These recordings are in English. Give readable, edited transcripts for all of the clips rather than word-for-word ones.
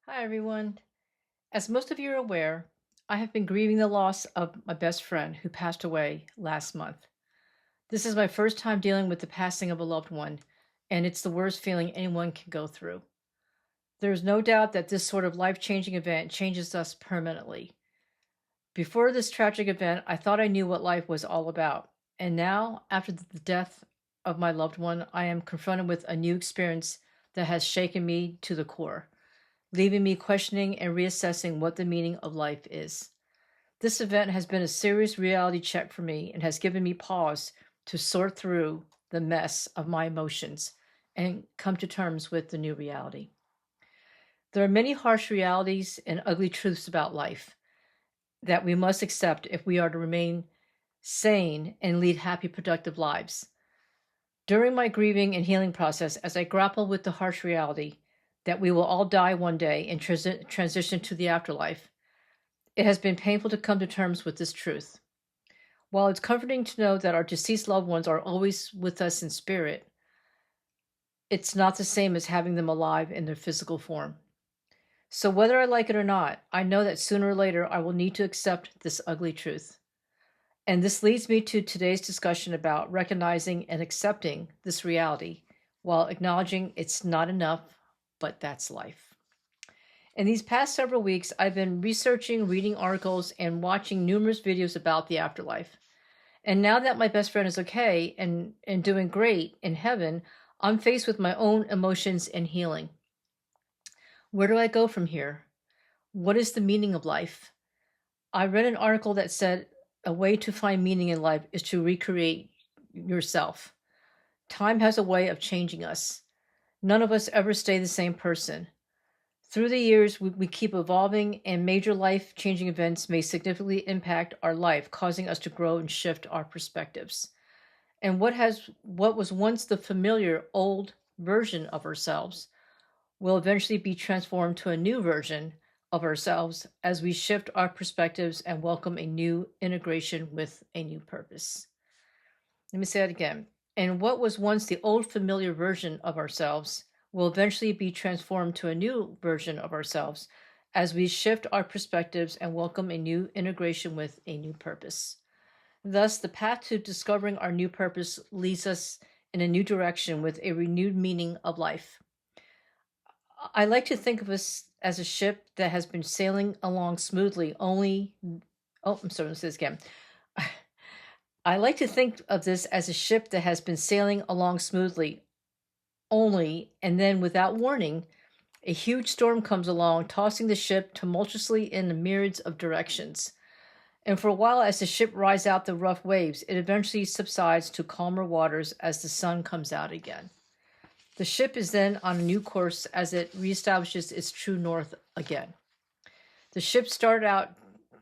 Hi, everyone. As most of you are aware, I have been grieving the loss of my best friend who passed away last month. This is my first time dealing with the passing of a loved one, and it's the worst feeling anyone can go through. There is no doubt that this sort of life changing event changes us permanently. Before this tragic event, I thought I knew what life was all about. And now, after the death of my loved one, I am confronted with a new experience that has shaken me to the core, leaving me questioning and reassessing what the meaning of life is. This event has been a serious reality check for me and has given me pause to sort through the mess of my emotions and come to terms with the new reality. There are many harsh realities and ugly truths about life that we must accept if we are to remain sane and lead happy, productive lives. During my grieving and healing process, as I grapple with the harsh reality that we will all die one day and transition to the afterlife, it has been painful to come to terms with this truth. While it's comforting to know that our deceased loved ones are always with us in spirit, it's not the same as having them alive in their physical form. So, whether I like it or not, I know that sooner or later I will need to accept this ugly truth. And this leads me to today's discussion about recognizing and accepting this reality while acknowledging it's not enough, but that's life. In these past several weeks, I've been researching, reading articles, and watching numerous videos about the afterlife. And now that my best friend is okay and doing great in heaven, I'm faced with my own emotions and healing. Where do I go from here? What is the meaning of life? I read an article that said a way to find meaning in life is to recreate yourself. Time has a way of changing us. None of us ever stay the same person. Through the years, we keep evolving, and major life changing events may significantly impact our life, causing us to grow and shift our perspectives. And what was once the familiar old version of ourselves will eventually be transformed to a new version of ourselves as we shift our perspectives and welcome a new integration with a new purpose. Let me say that again. And what was once the old familiar version of ourselves will eventually be transformed to a new version of ourselves as we shift our perspectives and welcome a new integration with a new purpose. Thus, the path to discovering our new purpose leads us in a new direction with a renewed meaning of life. I like to think of us as a ship that has been sailing along smoothly only. Oh, I'm sorry, let's say this again. I like to think of this as a ship that has been sailing along smoothly only, and then without warning, a huge storm comes along, tossing the ship tumultuously in a myriads of directions. And for a while, as the ship rides out the rough waves, it eventually subsides to calmer waters as the sun comes out again. The ship is then on a new course as it reestablishes its true north again. The ship started out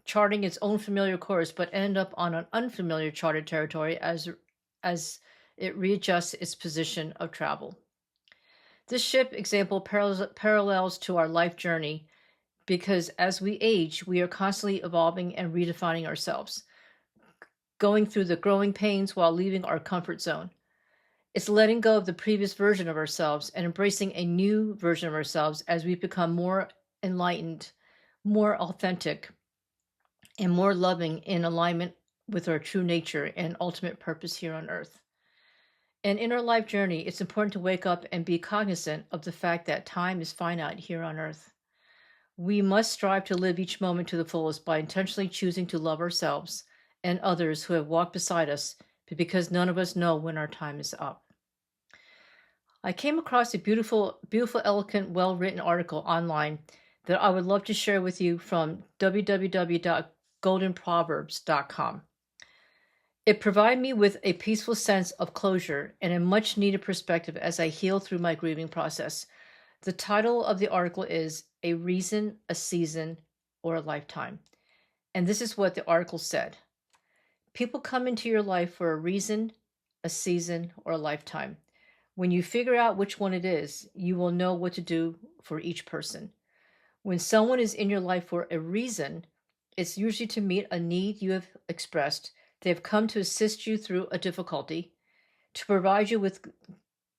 charting its own familiar course, but ended up on an unfamiliar charted territory as it readjusts its position of travel. This ship example parallels to our life journey because as we age, we are constantly evolving and redefining ourselves, going through the growing pains while leaving our comfort zone. It's letting go of the previous version of ourselves and embracing a new version of ourselves as we become more enlightened, more authentic, and more loving in alignment with our true nature and ultimate purpose here on earth. And in our life journey, it's important to wake up and be cognizant of the fact that time is finite here on earth. We must strive to live each moment to the fullest by intentionally choosing to love ourselves and others who have walked beside us, because none of us know when our time is up. I came across a beautiful, elegant, well-written article online that I would love to share with you from www.goldenproverbs.com. It provided me with a peaceful sense of closure and a much needed perspective as I heal through my grieving process. The title of the article is A Reason, a Season, or a Lifetime. And this is what the article said. People come into your life for a reason, a season, or a lifetime. When you figure out which one it is, you will know what to do for each person. When someone is in your life for a reason, it's usually to meet a need you have expressed. They have come to assist you through a difficulty, to provide you with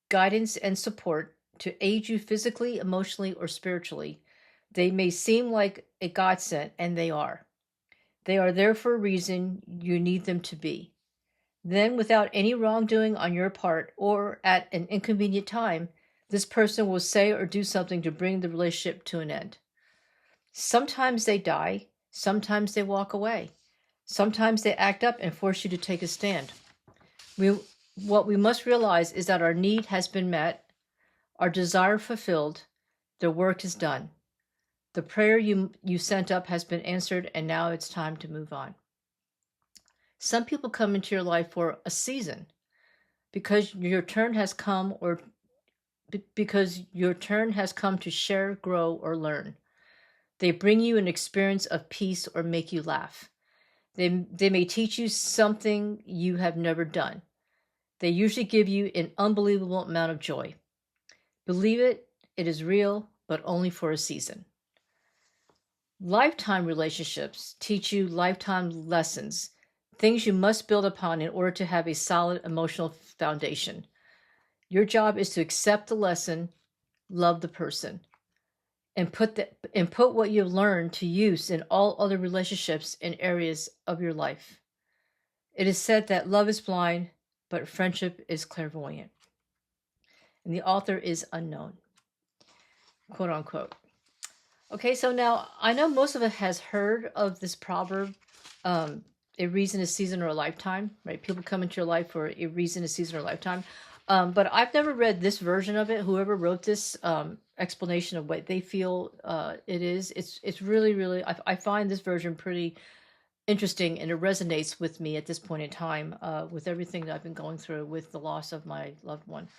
guidance and support, to aid you physically, emotionally, or spiritually, They may seem like a godsend, and they are. They are there for a reason you need them to be. Then, without any wrongdoing on your part or at an inconvenient time, this person will say or do something to bring the relationship to an end. Sometimes they die, sometimes they walk away, sometimes they act up and force you to take a stand. What we must realize is that our need has been met, our desire fulfilled, the work is done. The prayer you sent up has been answered, and now it's time to move on. Some people come into your life for a season because your turn has come, or because your turn has come to share, grow, or learn. They bring you an experience of peace or make you laugh. They may teach you something you have never done. They usually give you an unbelievable amount of joy. Believe it, it is real, but only for a season. Lifetime relationships teach you lifetime lessons, things you must build upon in order to have a solid emotional foundation. Your job is to accept the lesson, love the person, and put what you've learned to use in all other relationships and areas of your life. It is said that love is blind, but friendship is clairvoyant. And the author is unknown, quote unquote. Okay, so now I know most of us has heard of this proverb, a reason, a season, or a lifetime, right? People come into your life for a reason, a season, or a lifetime. But I've never read this version of it. Whoever wrote this explanation of what they feel it is, it's really, really, I find this version pretty interesting, and it resonates with me at this point in time with everything that I've been going through with the loss of my loved one.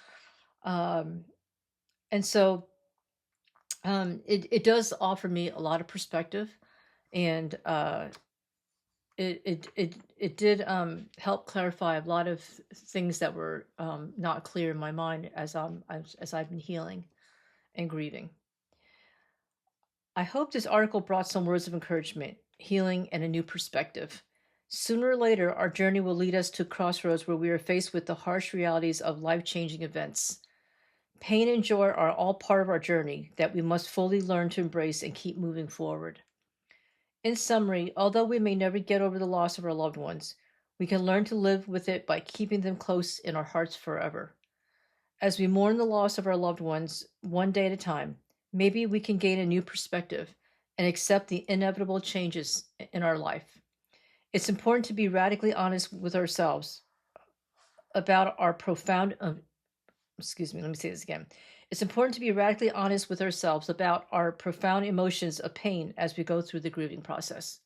And so it does offer me a lot of perspective, and it did help clarify a lot of things that were not clear in my mind as I've been healing and grieving. I hope this article brought some words of encouragement, healing, and a new perspective. Sooner or later, our journey will lead us to crossroads where we are faced with the harsh realities of life-changing events. Pain and joy are all part of our journey that we must fully learn to embrace and keep moving forward. In summary, although we may never get over the loss of our loved ones, we can learn to live with it by keeping them close in our hearts forever. As we mourn the loss of our loved ones one day at a time, maybe we can gain a new perspective and accept the inevitable changes in our life. It's important to be radically honest with ourselves about our profound excuse me, let me say this again. It's important to be radically honest with ourselves about our profound emotions of pain as we go through the grieving process.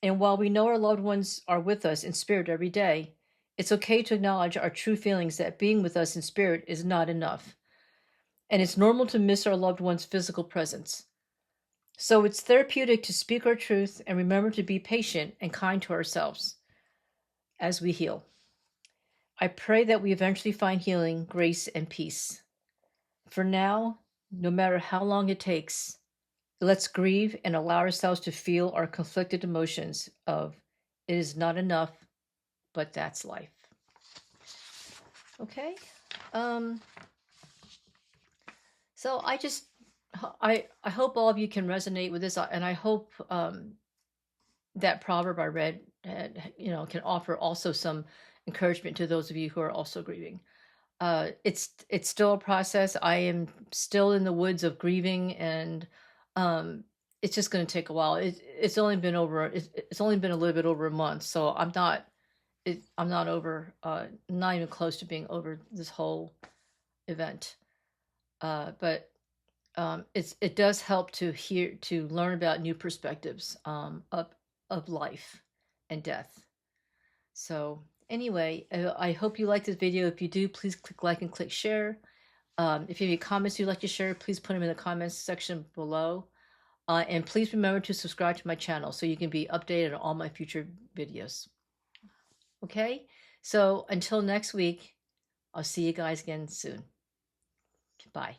And while we know our loved ones are with us in spirit every day, it's okay to acknowledge our true feelings that being with us in spirit is not enough. And it's normal to miss our loved one's physical presence. So it's therapeutic to speak our truth and remember to be patient and kind to ourselves as we heal. I pray that we eventually find healing, grace, and peace. For now, no matter how long it takes, let's grieve and allow ourselves to feel our conflicted emotions of it is not enough, but that's life. Okay? So I hope all of you can resonate with this, and I hope that proverb I read, can offer also some encouragement to those of you who are also grieving. It's still a process. I am still in the woods of grieving, and it's just going to take a while. It's only been a little bit over a month, so I'm not over, not even close to being over this whole event. But it does help to learn about new perspectives of life and death. So anyway, I hope you like this video. If you do, please click like and click share. If you have any comments you'd like to share, please put them in the comments section below. And please remember to subscribe to my channel so you can be updated on all my future videos. Okay, so until next week, I'll see you guys again soon. Bye.